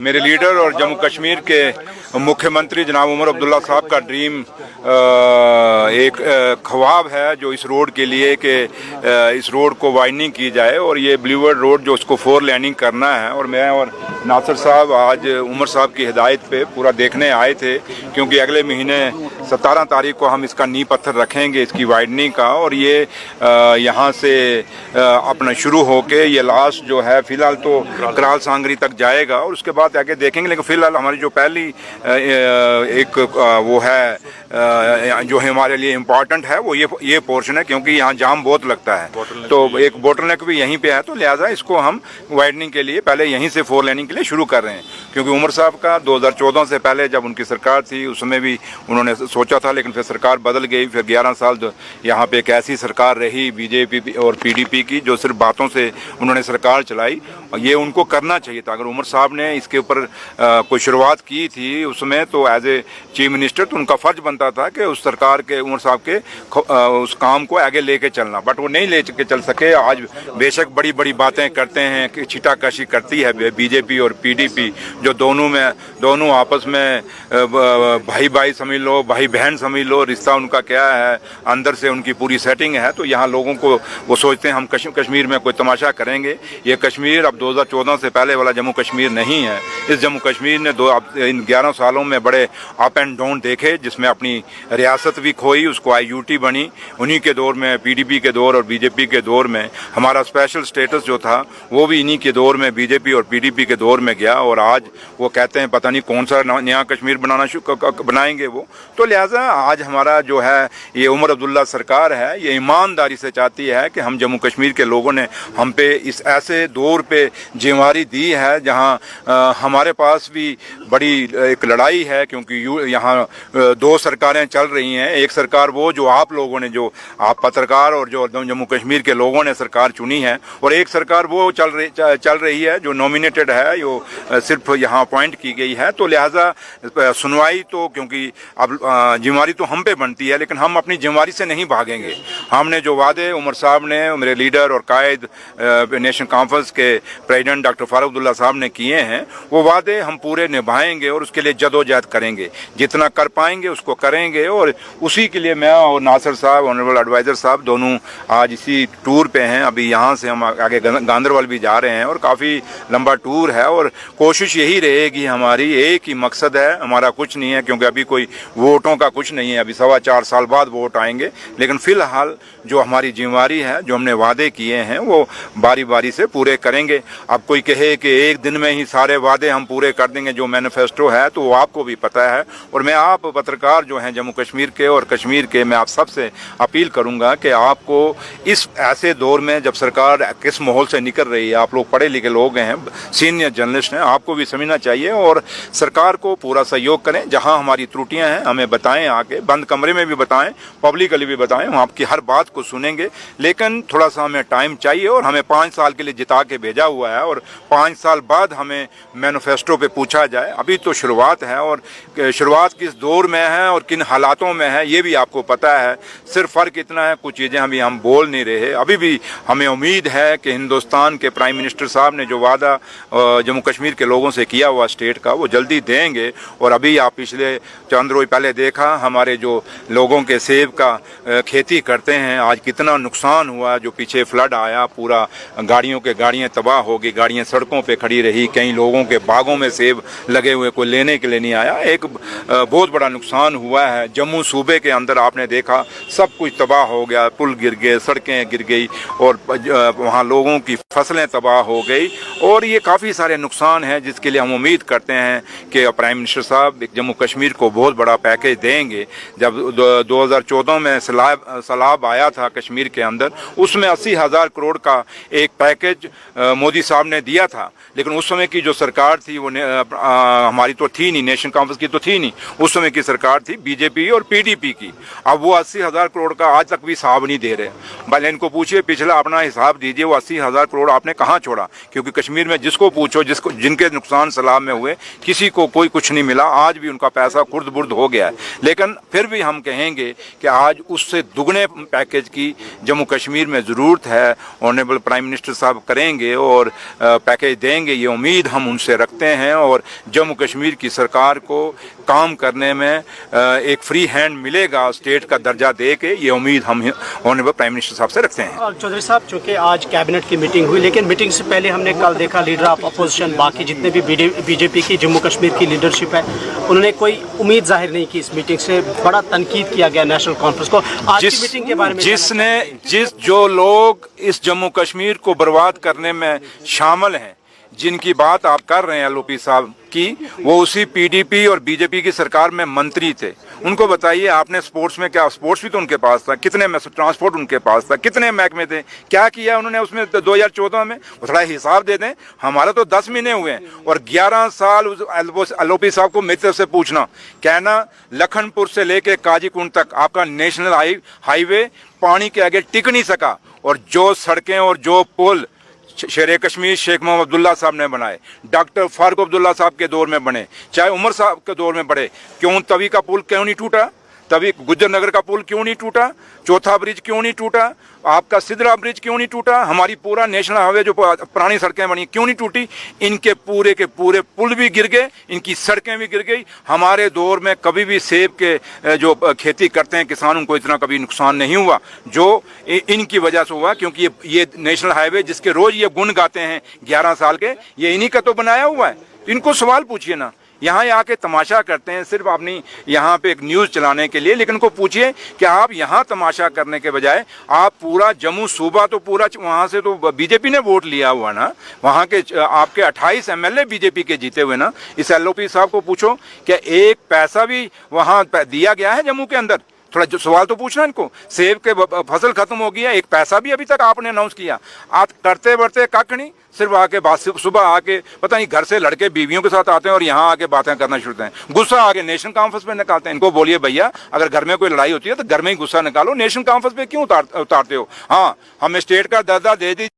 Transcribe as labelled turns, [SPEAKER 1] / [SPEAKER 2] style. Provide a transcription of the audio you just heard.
[SPEAKER 1] मेरे लीडर और जम्मू कश्मीर के मुख्यमंत्री जनाब उमर अब्दुल्ला साहब का ड्रीम एक ख्वाब है जो इस रोड के लिए कि इस रोड को वाइडनिंग की जाए और ये ब्लूवर्ड रोड जो उसको 4 लेनिंग करना है। और मैं और नासिर साहब आज उमर साहब की हिदायत पे पूरा देखने आए थे, क्योंकि अगले महीने 17 तारीख को हम इसका नींव पत्थर रखेंगे इसकी वाइडनिंग का। और ये यहाँ से अपना शुरू होके ये लास्ट जो है फ़िलहाल तो कराल सांगरी तक जाएगा और उसके बाद आगे देखेंगे। लेकिन फ़िलहाल हमारी जो पहली एक वो है जो हमारे लिए इम्पॉर्टेंट है वो ये पोर्शन है, क्योंकि यहाँ जाम बहुत लगता है। तो एक बोटलनेक भी यहीं पे है, तो लिहाजा इसको हम वाइडनिंग के लिए पहले यहीं से 4 लेनिंग के लिए शुरू कर रहे हैं। क्योंकि उमर साहब का 2014 से पहले जब उनकी सरकार थी उसमें भी उन्होंने सोचा था, लेकिन फिर सरकार बदल गई। फिर 11 साल यहाँ पे एक ऐसी सरकार रही बीजेपी और पीडीपी की जो सिर्फ बातों से उन्होंने सरकार चलाई। ये उनको करना चाहिए था। अगर उमर साहब ने इसके ऊपर कोई शुरुआत की थी उसमें, तो एज ए चीफ मिनिस्टर तो उनका फर्ज बनता था कि उस सरकार के उमर साहब के उस काम को आगे लेके चलना, बट वो नहीं लेके चल सके। आज बेशक बड़ी बड़ी बातें करते हैं कि छीटाकशी करती है बीजेपी और पीडीपी, जो दोनों आपस में भाई भाई समझ लो, भाई बहन समझ लो, रिश्ता उनका क्या है, अंदर से उनकी पूरी सेटिंग है। तो यहाँ लोगों को वो सोचते हैं हम कश्मीर में कोई तमाशा करेंगे। ये कश्मीर अब 2014 से पहले वाला जम्मू कश्मीर नहीं है। इस जम्मू कश्मीर ने इन 11 सालों में बड़े अप एंड डाउन देखे, जिसमें अपनी रियासत भी खोई, उसको IUT बनी उन्हीं के दौर में, पीडीपी के दौर और बीजेपी के दौर में। हमारा स्पेशल स्टेटस जो था वो भी इन्हीं के दौर में, बीजेपी और पीडीपी के दौर में गया। और आज वो कहते हैं पता नहीं कौन सा नया कश्मीर बनाएंगे वो। तो लिहाजा आज हमारा जो है ये उमर अब्दुल्ला सरकार है, ये ईमानदारी से चाहती है कि हम जम्मू कश्मीर के लोगों ने हम पे इस ऐसे दौर पे जिम्मेवारी दी है जहाँ हमारे पास भी बड़ी एक लड़ाई है, क्योंकि यहाँ 2 सरकारें चल रही हैं। एक सरकार वो जो आप लोगों ने, जो आप पत्रकार और जो जम्मू कश्मीर के लोगों ने सरकार चुनी है, और एक सरकार वो चल रही है जो नॉमिनेटेड है, जो सिर्फ यहाँ अपॉइंट की गई है। तो लिहाजा सुनवाई तो, क्योंकि अब जिम्मेवारी तो हम पे बनती है, लेकिन हम अपनी जिम्मेवारी से नहीं भागेंगे। हमने जो वादे उमर साहब ने, मेरे लीडर और कायद नेशनल कॉन्फ्रेंस के प्रेसिडेंट डॉक्टर फारूक अब्दुल्ला साहब ने किए हैं, वो वादे हम पूरे निभाएंगे और उसके लिए जदोजहद करेंगे। जितना कर पाएंगे उसको करेंगे। और उसी के लिए मैं और नासिर साहब, ऑनरेबल एडवाइज़र साहब, दोनों आज इसी टूर पे हैं। अभी यहाँ से हम आगे गांदरबल भी जा रहे हैं और काफ़ी लंबा टूर है। और कोशिश यही रहेगी हमारी, एक ही मकसद है हमारा, कुछ नहीं है, क्योंकि अभी कोई वोटों का कुछ नहीं है। अभी 4.25 साल बाद वोट आएंगे, लेकिन फ़िलहाल जो हमारी जिम्मेवारी है, जो हमने वादे किए हैं, वो बारी बारी से पूरे करेंगे। अब कोई कहे कि एक दिन में ही सारे वादे हम पूरे कर देंगे जो मैनिफेस्टो है, तो वो आपको भी पता है। और मैं आप पत्रकार जो हैं जम्मू कश्मीर के और कश्मीर के, मैं आप सबसे अपील करूंगा कि आपको इस ऐसे दौर में जब सरकार किस माहौल से निकल रही है, आप लोग पढ़े लिखे लोग हैं, सीनियर जर्नलिस्ट हैं, आपको भी समझना चाहिए और सरकार को पूरा सहयोग करें। जहां हमारी त्रुटियां हैं हमें बताएं, आके बंद कमरे में भी बताएं, पब्लिकली भी बताएं, हम आपकी हर बात को सुनेंगे। लेकिन थोड़ा सा हमें टाइम चाहिए और हमें 5 साल के लिए जिता के भेजा हुआ है और 5 साल बाद हमें मैनिफेस्टो पे पूछा जाए। अभी तो शुरुआत है और शुरुआत किस दौर में है और किन हालातों में है ये भी आपको पता है। सिर्फ फ़र्क इतना है, कुछ चीज़ें अभी हम बोल नहीं रहे। अभी भी हमें उम्मीद है कि हिंदुस्तान के प्राइम मिनिस्टर साहब ने जो वादा जम्मू कश्मीर के लोगों से किया हुआ स्टेट का, वो जल्दी देंगे। और अभी आप पिछले चंद रोज पहले देखा हमारे जो लोगों के सेब का खेती करते हैं, आज कितना नुकसान हुआ। जो पीछे फ्लड आया, पूरा गाड़ियाँ तबाह हो गई, गाड़ियाँ सड़कों पे खड़ी रही, कई लोगों के बागों में सेब लगे हुए, कोई लेने के लिए नहीं आया। एक बहुत बड़ा नुकसान हुआ है। जम्मू सूबे के अंदर आपने देखा सब कुछ तबाह हो गया, पुल गिर गए, सड़कें गिर गई और वहाँ लोगों की फसलें तबाह हो गई। और ये काफ़ी सारे नुकसान हैं जिसके लिए हम उम्मीद करते हैं कि प्राइम मिनिस्टर साहब जम्मू कश्मीर को बहुत बड़ा पैकेज देंगे। जब 2014 में सैलाब आया था कश्मीर के अंदर, उसमें 80,000 करोड़ का एक पैकेज मोदी साहब ने दिया था। लेकिन उस समय की जो सरकार थी वो हमारी तो थी नहीं, नेशनल कॉन्फ्रेंस की तो थी नहीं, उस समय की सरकार थी बीजेपी और पीडीपी की। अब वो 80,000 करोड़ का आज तक भी हिसाब नहीं दे रहे। भले इनको पूछिए पिछला अपना हिसाब दीजिए, वो 80,000 करोड़ आपने कहाँ छोड़ा? क्योंकि कश्मीर में जिसको पूछो, जिनके नुकसान सैलाब में हुए, किसी को कोई कुछ नहीं मिला। आज भी उनका पैसा खुर्द बुर्द हो गया है। लेकिन फिर भी हम कहेंगे कि आज उससे दुगने पैकेज की जम्मू कश्मीर में ज़रूरत है। ऑनरेबल प्राइम मिनिस्टर साहब करेंगे और पैकेज देंगे, ये उम्मीद हम उनसे रखते हैं। और जम्मू कश्मीर की सरकार को काम करने में एक फ्री हैंड मिलेगा स्टेट का दर्जा दे के, ये उम्मीद हम ऑनरेबल प्राइम मिनिस्टर साहब से रखते हैं।
[SPEAKER 2] चौधरी साहब, चूँकि आज कैबिनेट की मीटिंग हुई, लेकिन मीटिंग से पहले हमने कल देखा लीडर ऑफ अपोजिशन, बाकी जितने भी बीजेपी की जम्मू कश्मीर की लीडरशिप है, उन्होंने कोई उम्मीद जाहिर नहीं की इस मीटिंग से। बड़ा तनकीद किया गया नेशनल कॉन्फ्रेंस को। आज की मीटिंग के बारे में
[SPEAKER 1] जो लोग इस जम्मू कश्मीर को बर्बाद करने में शामिल हैं, जिनकी बात आप कर रहे हैं एलओपी साहब की, वो उसी पीडीपी और बीजेपी की सरकार में मंत्री थे। उनको बताइए, आपने स्पोर्ट्स में क्या, स्पोर्ट्स भी तो उनके पास था, कितने में ट्रांसपोर्ट उनके पास था, कितने महकमे थे, क्या किया उन्होंने उसमें 2014 में, थोड़ा हिसाब दे दें। हमारा तो 10 महीने हुए हैं और 11 साल एलओपी साहब को मेरी तरफ से पूछना, कहना लखनपुर से लेके काजीकुंड तक आपका नेशनल हाईवे पानी के आगे टिक नहीं सका। और जो सड़कें और जो पुल शेर कश्मीर शेख मोहम्मद अब्दुल्ला साहब ने बनाए, डॉक्टर फारूक अब्दुल्ला साहब के दौर में बने, चाहे उमर साहब के दौर में बड़े, क्यों तवी का पुल क्यों नहीं टूटा, तभी गुज्जर नगर का पुल क्यों नहीं टूटा, चौथा ब्रिज क्यों नहीं टूटा, आपका सिदरा ब्रिज क्यों नहीं टूटा, हमारी पूरा नेशनल हाईवे जो पुरानी सड़कें बनी क्यों नहीं टूटी। इनके पूरे के पूरे पुल भी गिर गए, इनकी सड़कें भी गिर गई। हमारे दौर में कभी भी सेब के जो खेती करते हैं किसानों को इतना कभी नुकसान नहीं हुआ जो इनकी वजह से हुआ, क्योंकि ये नेशनल हाईवे जिसके रोज ये गुण गाते हैं 11 साल के, ये इन्हीं का तो बनाया हुआ है। इनको सवाल पूछिए ना, यहाँ आके तमाशा करते हैं सिर्फ अपनी यहाँ पे एक न्यूज़ चलाने के लिए। लेकिन उनको पूछिए कि आप यहाँ तमाशा करने के बजाय आप पूरा जम्मू सूबा तो पूरा, वहाँ से तो बीजेपी ने वोट लिया हुआ ना, वहाँ के आपके 28 एमएलए बीजेपी के जीते हुए ना। इस एलओपी साहब को पूछो कि एक पैसा भी वहाँ दिया गया है जम्मू के अंदर, थोड़ा जो सवाल तो पूछना इनको। सेब के फसल खत्म हो गई है, एक पैसा भी अभी तक आपने अनाउंस किया, आप करते बढ़ते कख नहीं, सिर्फ आके सुबह आके पता नहीं घर से लड़के बीवियों के साथ आते हैं और यहाँ आके बातें करना शुरू करते हैं, गुस्सा आके नेशनल कॉन्फ्रेंस पे निकालते हैं। इनको बोलिए भैया, अगर घर में कोई लड़ाई होती है तो घर में ही गुस्सा निकालो, नेशनल कॉन्फ्रेंस पे क्यों उतारते हो। हाँ, हमें स्टेट का दर्जा दे दी